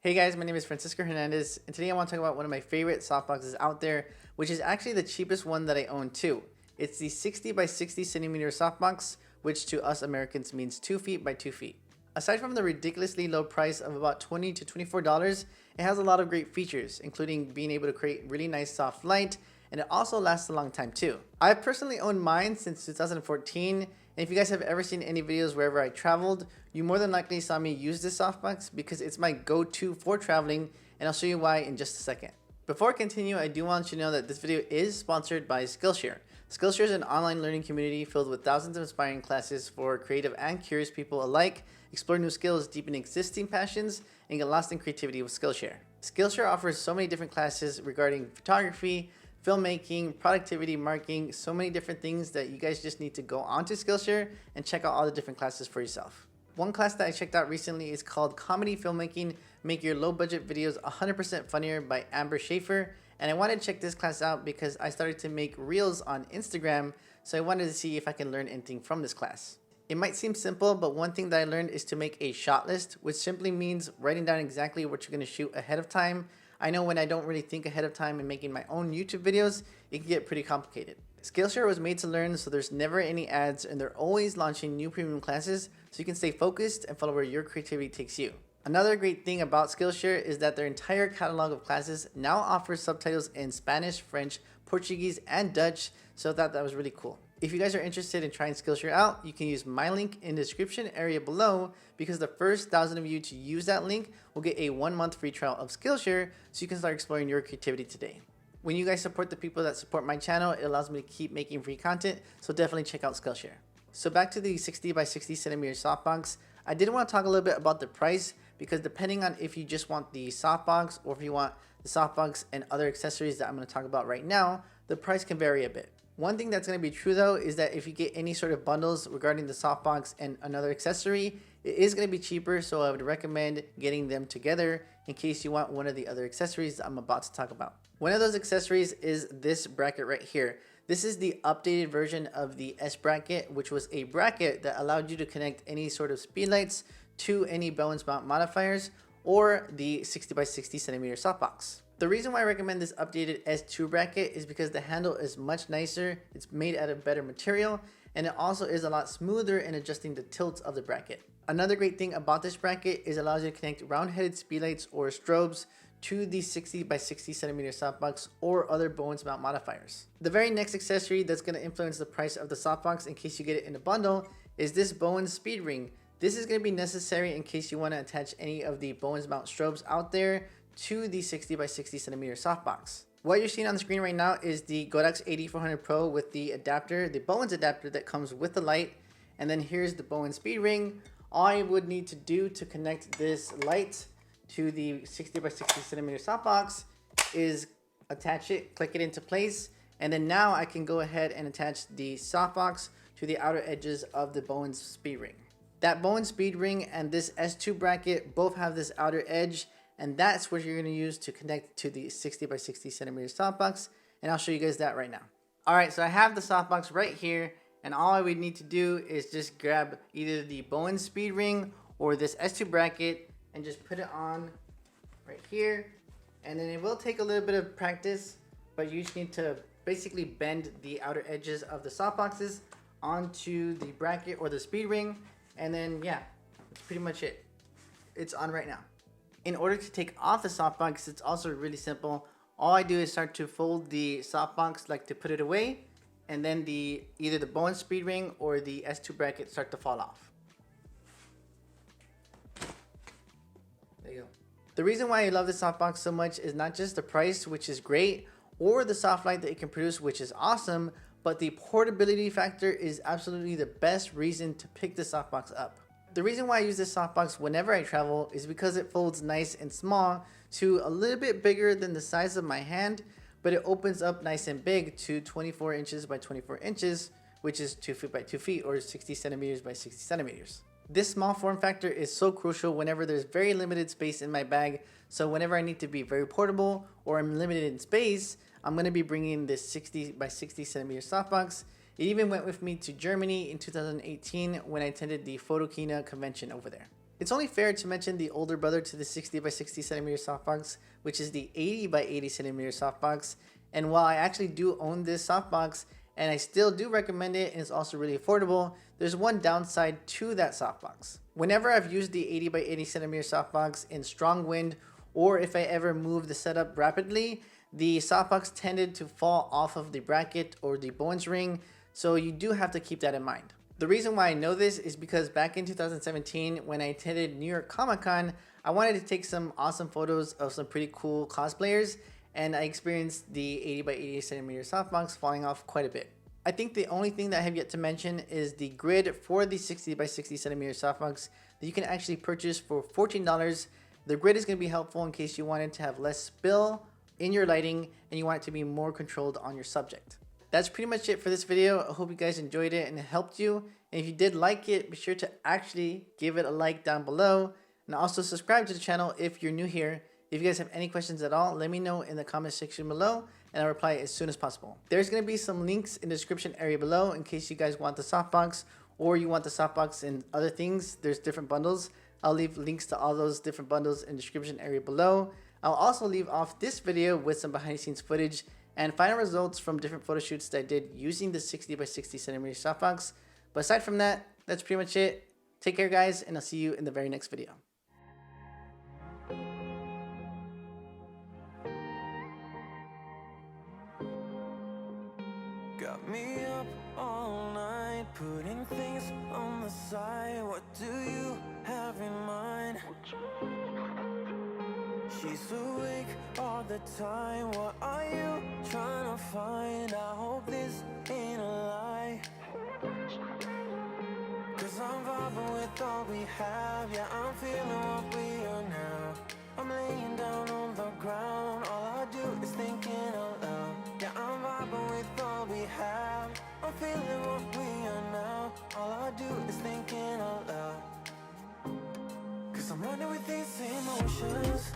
Hey guys, my name is Francisco Hernandez, and today I want to talk about one of my favorite softboxes out there, which is actually the cheapest one that I own too. It's the 60 by 60 centimeter softbox, which to us Americans means 2 feet by 2 feet. Aside from the ridiculously low price of about $20 to $24, it has a lot of great features, including being able to create really nice soft light, and it also lasts a long time too. I've personally owned mine since 2014, and if you guys have ever seen any videos wherever I traveled, you more than likely saw me use this softbox because it's my go-to for traveling, and I'll show you why in just a second. Before I continue, I do want you to know that this video is sponsored by Skillshare. Skillshare is an online learning community filled with thousands of inspiring classes for creative and curious people alike. Explore new skills, deepen existing passions, and get lost in creativity with Skillshare. Skillshare offers so many different classes regarding photography, filmmaking, productivity, marketing, so many different things that you guys just need to go onto Skillshare and check out all the different classes for yourself. One class that I checked out recently is called Comedy Filmmaking, Make Your Low Budget Videos 100% Funnier by Amber Schaefer. And I wanted to check this class out because I started to make reels on Instagram, so I wanted to see if I can learn anything from this class. It might seem simple, but one thing that I learned is to make a shot list, which simply means writing down exactly what you're going to shoot ahead of time. I know when I don't really think ahead of time and making my own YouTube videos, it can get pretty complicated. Skillshare was made to learn, so there's never any ads, and they're always launching new premium classes so you can stay focused and follow where your creativity takes you. Another great thing about Skillshare is that their entire catalog of classes now offers subtitles in Spanish, French, Portuguese, and Dutch, so I thought that was really cool. If you guys are interested in trying Skillshare out, you can use my link in the description area below, because the first 1,000 of you to use that link will get a 1-month free trial of Skillshare so you can start exploring your creativity today. When you guys support the people that support my channel, it allows me to keep making free content, so definitely check out Skillshare. So back to the 60 by 60 centimeter softbox, I did want to talk a little bit about the price, because depending on if you just want the softbox or if you want the softbox and other accessories that I'm going to talk about right now, the price can vary a bit. One thing that's going to be true though is that if you get any sort of bundles regarding the softbox and another accessory, it is going to be cheaper, so I would recommend getting them together in case you want one of the other accessories that I'm about to talk about. One of those accessories is this bracket right here. This is the updated version of the S bracket, which was a bracket that allowed you to connect any sort of speedlights to any balance mount modifiers or the 60 by 60 centimeter softbox. The reason why I recommend this updated S2 bracket is because the handle is much nicer, it's made out of better material, and it also is a lot smoother in adjusting the tilt of the bracket. Another great thing about this bracket is it allows you to connect round-headed speedlights or strobes to the 60 by 60 centimeter softbox or other Bowens mount modifiers. The very next accessory that's going to influence the price of the softbox in case you get it in a bundle is this Bowens speed ring. This is going to be necessary in case you want to attach any of the Bowens mount strobes out there to the 60 by 60 centimeter softbox. What you're seeing on the screen right now is the godox 8400 Pro with the adapter, the Bowens adapter that comes with the light, and then here's the Bowens speed ring. All I would need to do to connect this light to the 60 by 60 centimeter softbox is attach it, click it into place, and then now I can go ahead and attach the softbox to the outer edges of the Bowens speed ring. That Bowens speed ring and this S2 bracket both have this outer edge, and that's what you're going to use to connect to the 60 by 60 centimeter softbox, and I'll show you guys that right now. Alright, so I have the softbox right here, and all I would need to do is just grab either the Bowens speed ring or this S2 bracket and just put it on right here, and then it will take a little bit of practice, but you just need to basically bend the outer edges of the softboxes onto the bracket or the speed ring, and then yeah, that's pretty much it. It's on right now. In order to take off the softbox, it's also really simple. All I do is start to fold the softbox like to put it away, and then either the Bowens speed ring or the S2 bracket start to fall off. There you go. The reason why I love this softbox so much is not just the price, which is great, or the soft light that it can produce, which is awesome, but the portability factor is absolutely the best reason to pick this softbox up. The reason why I use this softbox whenever I travel is because it folds nice and small to a little bit bigger than the size of my hand, but it opens up nice and big to 24 inches by 24 inches, which is 2 feet by 2 feet or 60 centimeters by 60 centimeters. This small form factor is so crucial whenever there's very limited space in my bag, so whenever I need to be very portable or I'm limited in space, I'm going to be bringing this 60 by 60 centimeter softbox. It even went with me to Germany in 2018 when I attended the Photokina convention over there. It's only fair to mention the older brother to the 60x60cm softbox, which is the 80x80cm softbox. And while I actually do own this softbox, and I still do recommend it, and it's also really affordable, there's one downside to that softbox. Whenever I've used the 80x80cm softbox in strong wind, or if I ever move the setup rapidly, the softbox tended to fall off of the bracket or the Bowens ring, so you do have to keep that in mind. The reason why I know this is because back in 2017, when I attended New York Comic Con, I wanted to take some awesome photos of some pretty cool cosplayers, and I experienced the 80x80cm softbox falling off quite a bit. I think the only thing that I have yet to mention is the grid for the 60x60cm softbox that you can actually purchase for $14. The grid is going to be helpful in case you wanted to have less spill in your lighting and you want it to be more controlled on your subject. That's pretty much it for this video. I hope you guys enjoyed it and it helped you. And if you did like it, be sure to actually give it a like down below. And also subscribe to the channel if you're new here. If you guys have any questions at all, let me know in the comment section below and I'll reply as soon as possible. There's going to be some links in the description area below in case you guys want the softbox or you want the softbox and other things. There's different bundles. I'll leave links to all those different bundles in the description area below. I'll also leave off this video with some behind the scenes footage and final results from different photo shoots that I did using the 60x60cm softbox. But aside from that, that's pretty much it. Take care guys, and I'll see you in the very next video. Got me up all night, putting things on the side. What do you have in mind? She's awake all the time. What are you trying to find? I hope this ain't a lie. Cause I'm vibing with all we have. Yeah, I'm feeling what we are now. I'm laying down on the ground. All I do is thinking out loud. Yeah, I'm vibing with all we have. I'm feeling what we are now. All I do is thinking out loud. Cause I'm running with these emotions.